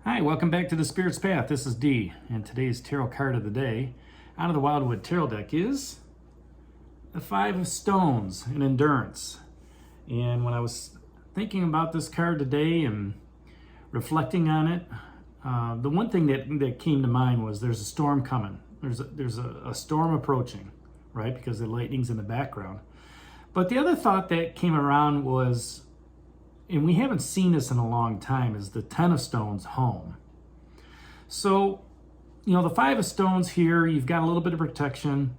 Hi, welcome back to the Spirit's Path. This is Dee, and today's tarot card of the day out of the Wildwood Tarot deck is the Five of Stones in Endurance. And when I was thinking about this card today and reflecting on it, the one thing that came to mind was there's a storm coming. There's a storm approaching, right? Because the lightning's in the background. But the other thought that came around was, and we haven't seen this in a long time, is the Ten of Stones home. So, the Five of Stones here, you've got a little bit of protection,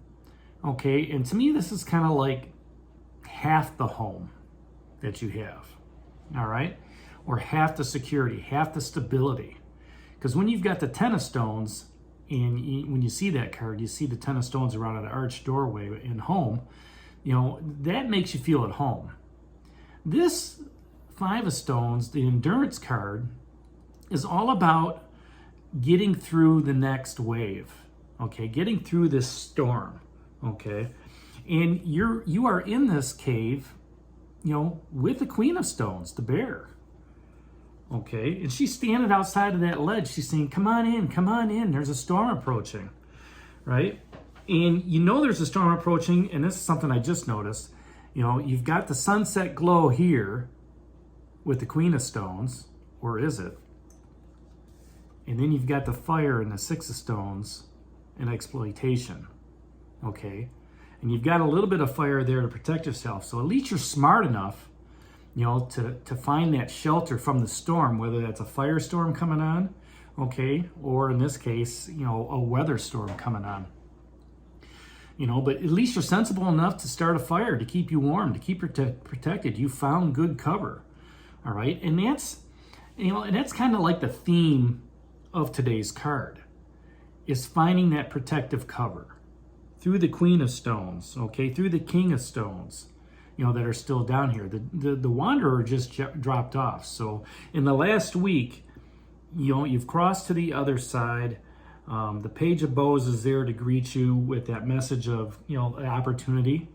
okay? And to me, this is kind of like half the home that you have, all right? Or half the security, half the stability. Because when you've got the Ten of Stones, and when you see that card, you see the Ten of Stones around an arched doorway in home, that makes you feel at home. This Five of Stones, the Endurance card, is all about getting through the next wave, okay? Getting through this storm, okay? And you are in this cave, with the Queen of Stones, the bear, okay? And she's standing outside of that ledge. She's saying, come on in. There's a storm approaching, right? And there's a storm approaching, and this is something I just noticed. You've got the sunset glow here with the Queen of Stones, or is it? And then you've got the fire and the Six of Stones and exploitation, okay? And you've got a little bit of fire there to protect yourself. So at least you're smart enough, to find that shelter from the storm, whether that's a firestorm coming on, okay? Or in this case, a weather storm coming on. But at least you're sensible enough to start a fire, to keep you warm, to keep protected. You found good cover. All right, and that's kind of like the theme of today's card, is finding that protective cover through the Queen of Stones, okay, through the King of Stones, that are still down here. The Wanderer just dropped off. So in the last week, you've crossed to the other side. The Page of Bows is there to greet you with that message of, opportunity.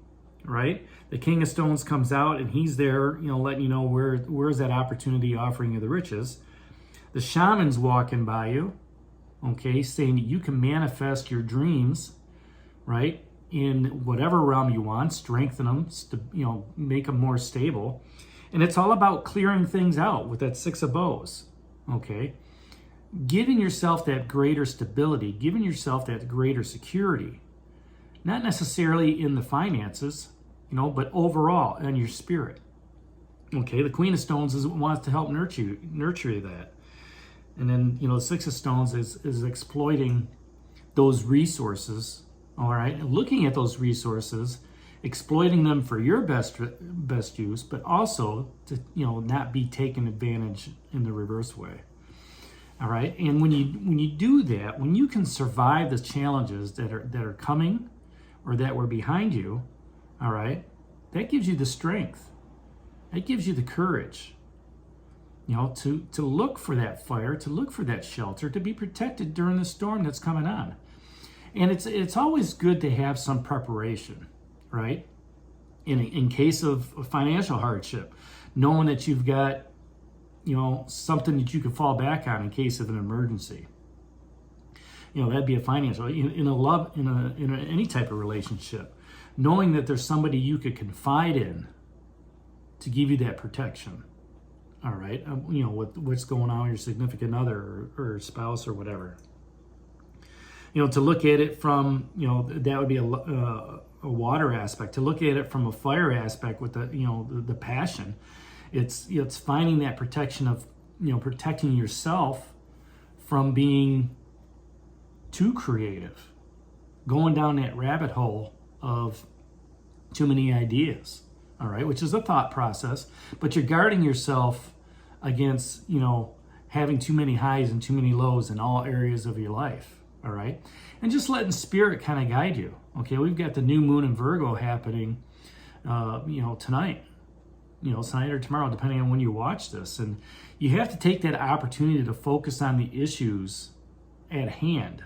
Right? The King of Stones comes out and he's there, letting you know where's that opportunity offering you the riches. The Shaman's walking by you, okay, saying that you can manifest your dreams, right, in whatever realm you want, strengthen them, make them more stable. And it's all about clearing things out with that Six of Bows, okay? Giving yourself that greater stability, giving yourself that greater security. Not necessarily in the finances, but overall in your spirit. Okay, the Queen of Stones wants to help nurture that. And then, the Six of Stones is exploiting those resources, all right? And looking at those resources, exploiting them for your best use, but also to, not be taken advantage in the reverse way. All right? And when you do that, when you can survive the challenges that are coming, or that were behind you, all right, that gives you the strength. That gives you the courage, to look for that fire, to look for that shelter, to be protected during the storm that's coming on. And it's always good to have some preparation, right? In case of financial hardship, knowing that you've got, something that you can fall back on in case of an emergency. That'd be a financial, in a love, in any type of relationship, knowing that there's somebody you could confide in to give you that protection. All right, with what's going on with your significant other or spouse or whatever. To look at it from, that would be a water aspect. To look at it from a fire aspect with the passion, it's finding that protection of, protecting yourself from being too creative, going down that rabbit hole of too many ideas, all right, which is a thought process, but you're guarding yourself against, having too many highs and too many lows in all areas of your life, all right, and just letting spirit kind of guide you. Okay, we've got the new moon in Virgo happening, tonight, tonight or tomorrow, depending on when you watch this, and you have to take that opportunity to focus on the issues at hand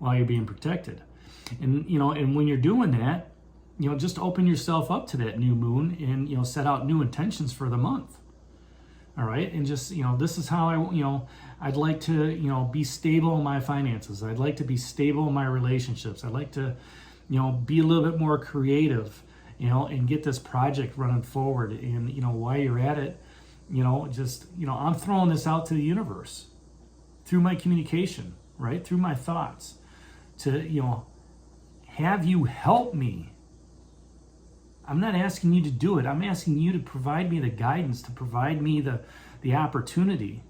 while you're being protected. And and when you're doing that, just open yourself up to that new moon and set out new intentions for the month. All right. And just, this is how I'd like to, be stable in my finances. I'd like to be stable in my relationships. I'd like to, be a little bit more creative, and get this project running forward. And, while you're at it, just, I'm throwing this out to the universe through my communication, right? Through my thoughts to, have you help me. I'm not asking you to do it. I'm asking you to provide me the guidance, to provide me the opportunity,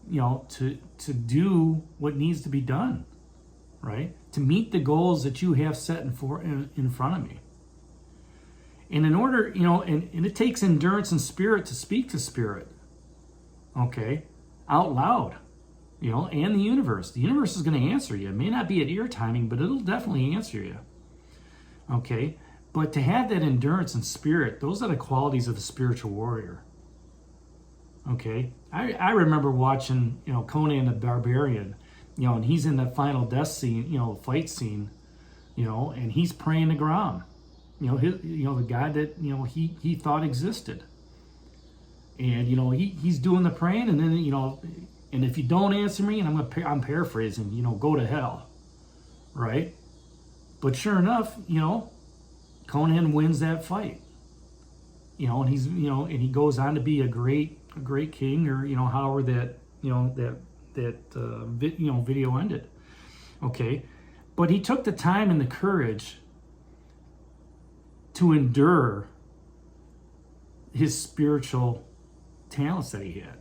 to do what needs to be done, right? To meet the goals that you have set in front of me. And in order, and it takes endurance and spirit to speak to spirit, okay, out loud, and the universe. The universe is going to answer you. It may not be at your timing, but it'll definitely answer you, okay? But to have that endurance and spirit, those are the qualities of a spiritual warrior, okay? I remember watching, Conan the Barbarian, and he's in the final death scene, fight scene, and he's praying to Gram. The God that he thought existed, and he's doing the praying, and then and if you don't answer me, and I'm paraphrasing, go to hell, right? But sure enough, Conan wins that fight, and he's and he goes on to be a great king, or however that video ended, okay? But he took the time and the courage to endure his spiritual talents that he had,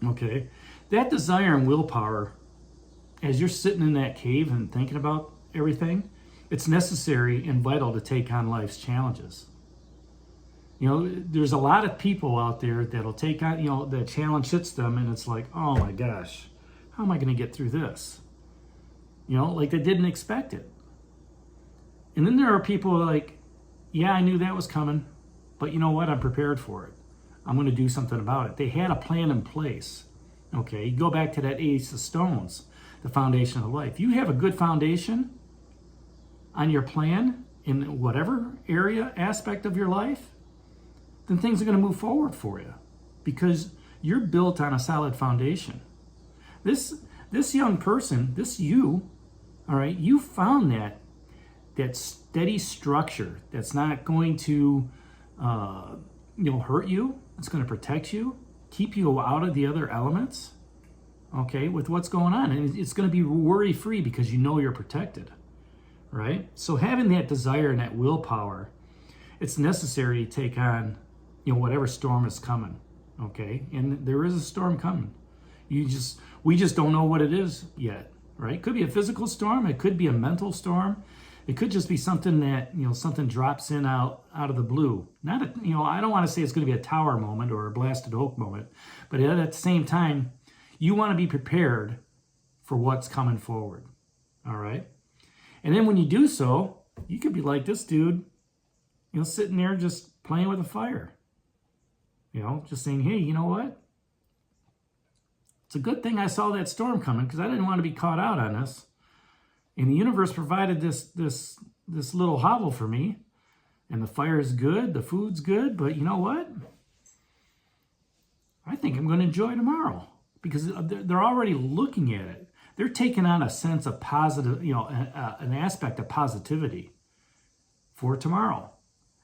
okay? That desire and willpower, as you're sitting in that cave and thinking about everything, it's necessary and vital to take on life's challenges. There's a lot of people out there that'll take on, the challenge hits them, and it's like, oh my gosh, how am I going to get through this? Like they didn't expect it. And then there are people like, yeah, I knew that was coming, but you know what? I'm prepared for it. I'm going to do something about it. They had a plan in place. Okay, you go back to that Ace of Stones, the foundation of life. You have a good foundation on your plan in whatever area, aspect of your life, then things are going to move forward for you because you're built on a solid foundation. This young person, all right, you found that steady structure that's not going to hurt you. It's going to protect you, keep you out of the other elements, okay, with what's going on. And it's going to be worry-free because you're protected, right? So having that desire and that willpower, it's necessary to take on, whatever storm is coming, okay? And there is a storm coming. We just don't know what it is yet, right? It could be a physical storm. It could be a mental storm. It could just be something that, something drops in out of the blue. Not I don't want to say it's going to be a tower moment or a blasted oak moment, but at the same time, you want to be prepared for what's coming forward, all right? And then when you do so, you could be like this dude, sitting there just playing with a fire, just saying, hey, you know what? It's a good thing I saw that storm coming because I didn't want to be caught out on this. And the universe provided this little hovel for me. And the fire is good, the food's good, but you know what? I think I'm going to enjoy tomorrow because they're already looking at it. They're taking on a sense of positive, an aspect of positivity for tomorrow.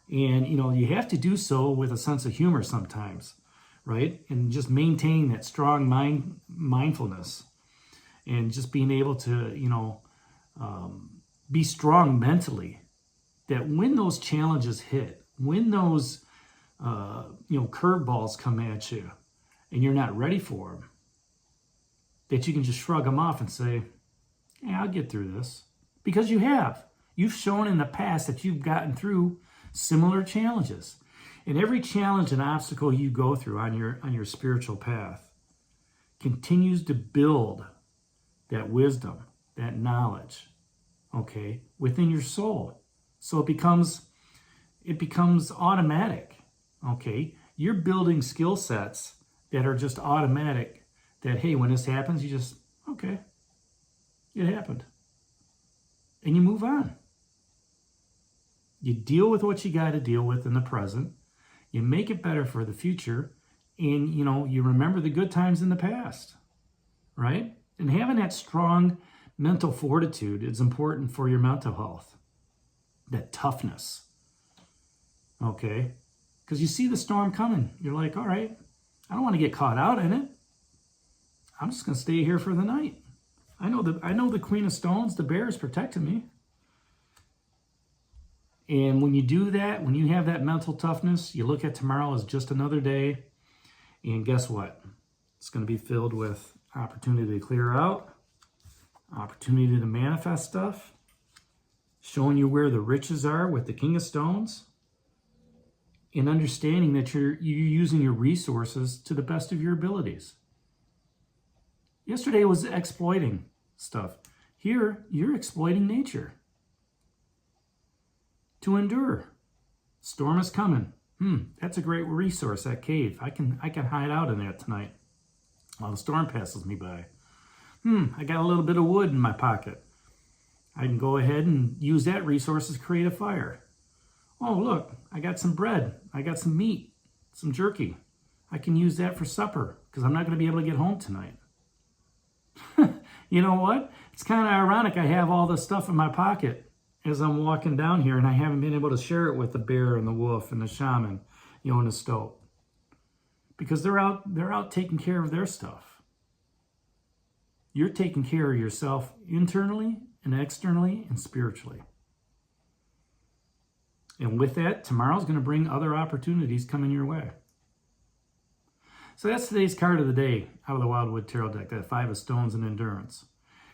And, you have to do so with a sense of humor sometimes, right? And just maintaining that strong mindfulness and just being able to, be strong mentally, that when those challenges hit, when those, curveballs come at you and you're not ready for them, that you can just shrug them off and say, yeah, I'll get through this. Because you've shown in the past that you've gotten through similar challenges. And every challenge and obstacle you go through on your spiritual path continues to build that wisdom, that knowledge, okay, within your soul. So it becomes automatic, okay? You're building skill sets that are just automatic, that, hey, when this happens, you just, okay, it happened. And you move on. You deal with what you got to deal with in the present. You make it better for the future, And, you know, you remember the good times in the past, right? And having that strong mental fortitude is important for your mental health. That toughness, okay? Because you see the storm coming. You're like, all right, I don't want to get caught out in it. I'm just going to stay here for the night. I know the Queen of Stones, the bear, is protecting me. And when you do that, when you have that mental toughness, you look at tomorrow as just another day. And guess what? It's going to be filled with opportunity to clear out, opportunity to manifest stuff, showing you where the riches are with the King of Stones, and understanding that you're using your resources to the best of your abilities. Yesterday was exploiting stuff. Here, you're exploiting nature to endure. Storm is coming. That's a great resource, that cave. I can hide out in that tonight while the storm passes me by. I got a little bit of wood in my pocket. I can go ahead and use that resource to create a fire. Oh, look, I got some bread. I got some meat, some jerky. I can use that for supper because I'm not going to be able to get home tonight. You know what? It's kind of ironic I have all this stuff in my pocket as I'm walking down here, and I haven't been able to share it with the bear and the wolf and the shaman, you know, and the stoat. Because they're out taking care of their stuff. You're taking care of yourself internally and externally and spiritually. And with that, tomorrow's going to bring other opportunities coming your way. So that's today's card of the day out of the Wildwood Tarot deck, that 5 of Stones and Endurance.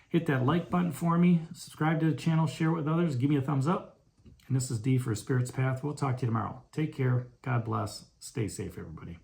Hit that like button for me, subscribe to the channel, share it with others, give me a thumbs up. And this is D for Spirit's Path. We'll talk to you tomorrow. Take care. God bless. Stay safe, everybody.